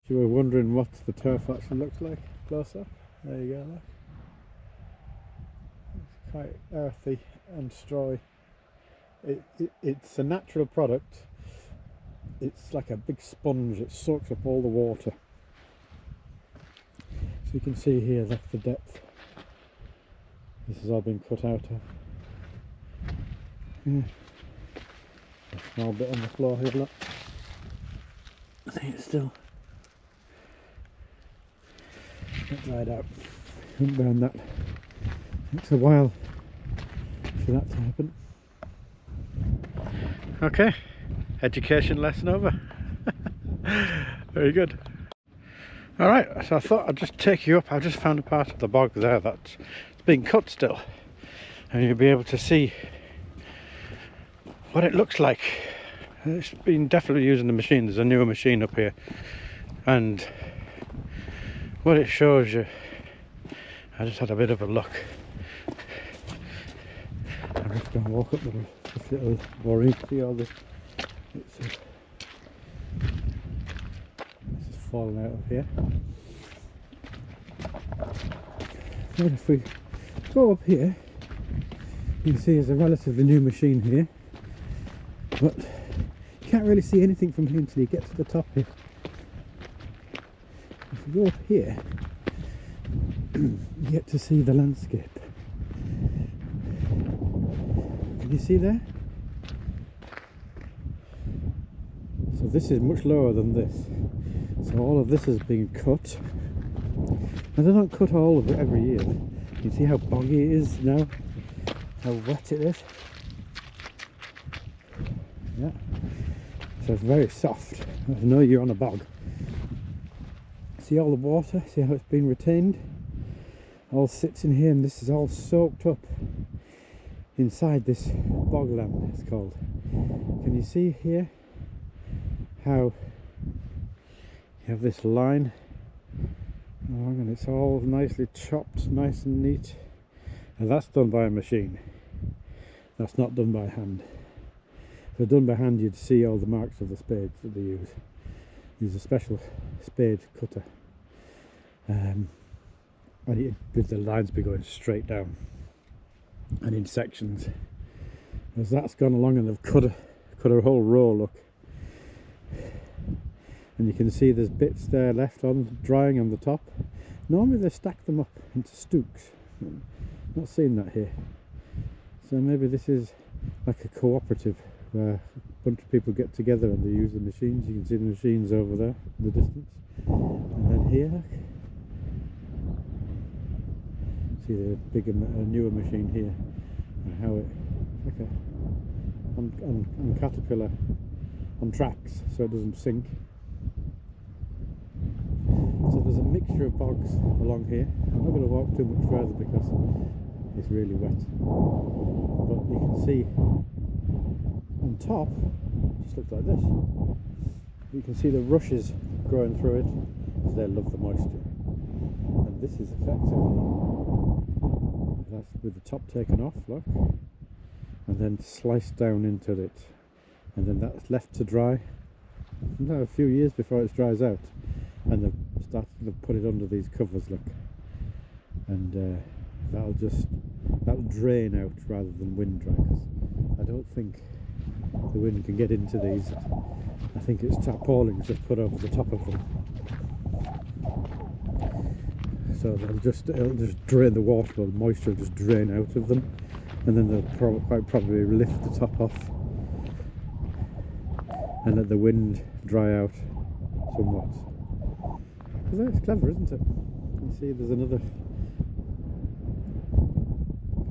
you were wondering what the turf actually looks like closer, there you go, look. It's quite earthy and strawy. It's a natural product. It's like a big sponge, it soaks up all the water. So you can see here, that's the depth. This has all been cut out of. Yeah. A small bit on the floor here, look. I think it's still not dried out. Haven't burned that. Takes a while for that to happen. Okay, education lesson over. Very good. Alright, so I thought I'd just take you up. I've just found a part of the bog there that's being cut still, and you'll be able to see what it looks like. It's been definitely using the machine. There's a newer machine up here, and what it shows you, I just had a bit of a look. I'm just going to walk up this little worry. See all this? This is falling out of here. But if we go up here, you can see there's a relatively new machine here, but you can't really see anything from here until you get to the top here. If you go up here, you get to see the landscape. Can you see there? So this is much lower than this. So all of this is being cut. And they don't cut all of it every year. You can see how boggy it is now, how wet it is. Yeah. So it's very soft. I know you're on a bog. See all the water? See how it's been retained? All sits in here, and this is all soaked up inside this bogland, it's called. Can you see here how you have this line along, and it's all nicely chopped, nice and neat, and that's done by a machine. That's not done by hand. If it done by hand, you'd see all the marks of the spades that they use. Use a special spade cutter, and with the lines be going straight down and in sections. As that's gone along, and they've cut a whole row, look, and you can see there's bits there left on drying on the top. Normally they stack them up into stooks. Not seeing that here. So maybe this is like a cooperative where a bunch of people get together and they use the machines. You can see the machines over there in the distance, and then here see the bigger, newer machine here, and how it, like on caterpillar on tracks, so it doesn't sink. So there's a mixture of bogs along here. I'm not going to walk too much further because it's really wet, but you can see on top it just looks like this. You can see the rushes growing through it because they love the moisture, and this is effectively, that's with the top taken off, look, and then sliced down into it, and then that's left to dry a few years before it dries out, and they've started to put it under these covers, look, and that'll drain out rather than wind dry, because I don't think the wind can get into these. I think it's tarpaulins just put over the top of them, so it'll just drain the water, or the moisture will just drain out of them, and then they'll quite probably lift the top off and let the wind dry out somewhat. That's clever, isn't it? You see there's another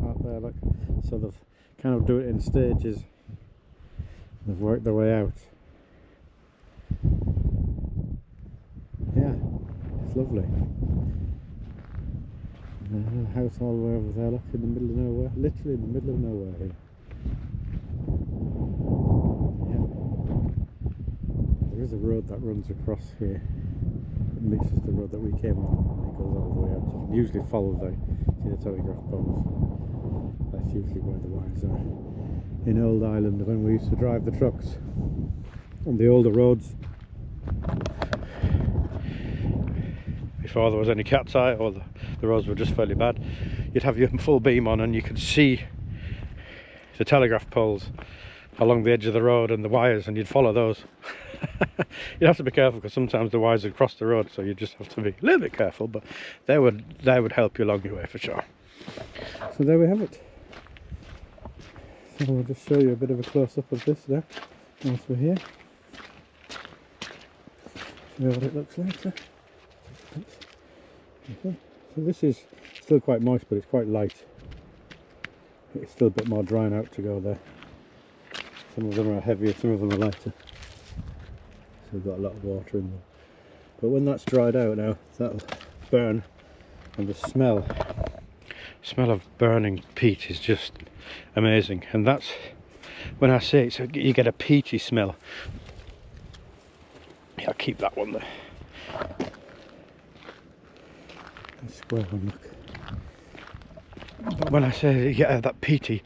part there, look. So they've kind of do it in stages. They've worked their way out. Yeah, it's lovely. A house all the way over there, look, in the middle of nowhere, literally in the middle of nowhere here. Yeah. There is a road that runs across here. It mixes the road that we came on, and it goes all the way out. You can usually follow the telegraph poles. That's usually where the wires are. In Old Island, when we used to drive the trucks on the older roads, before there was any cat's eye or the roads were just fairly bad, you'd have your full beam on and you could see the telegraph poles along the edge of the road and the wires, and you'd follow those. You'd have to be careful because sometimes the wires would cross the road, so you just have to be a little bit careful, but they would help you along your way for sure. So there we have it. So I'll just show you a bit of a close-up of this there once we're here. Show you what it looks like there. Okay. So this is still quite moist, but it's quite light. It's still a bit more drying out to go there. Some of them are heavier, some of them are lighter. So we've got a lot of water in them. But when that's dried out now, that'll burn, and the smell of burning peat is just amazing. And that's when I say it's you get a peaty smell. Yeah, I'll keep that one there. A square one, look. But when I say you get that peaty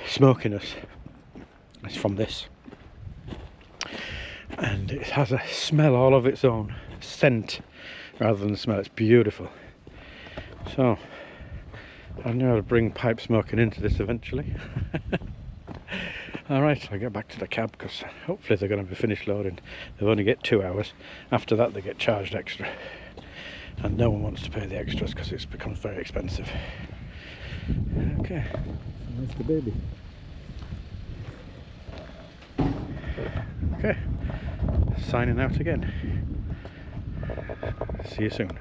smokiness, it's from this. And it has a smell all of its own, scent rather than smell. It's beautiful. So I know I'll bring pipe smoking into this eventually. Alright, I'll get back to the cab because hopefully they're going to be finished loading. They've only get 2 hours. After that they get charged extra, and no one wants to pay the extras because it becomes very expensive. Okay, there's the baby. Okay, signing out again. See you soon.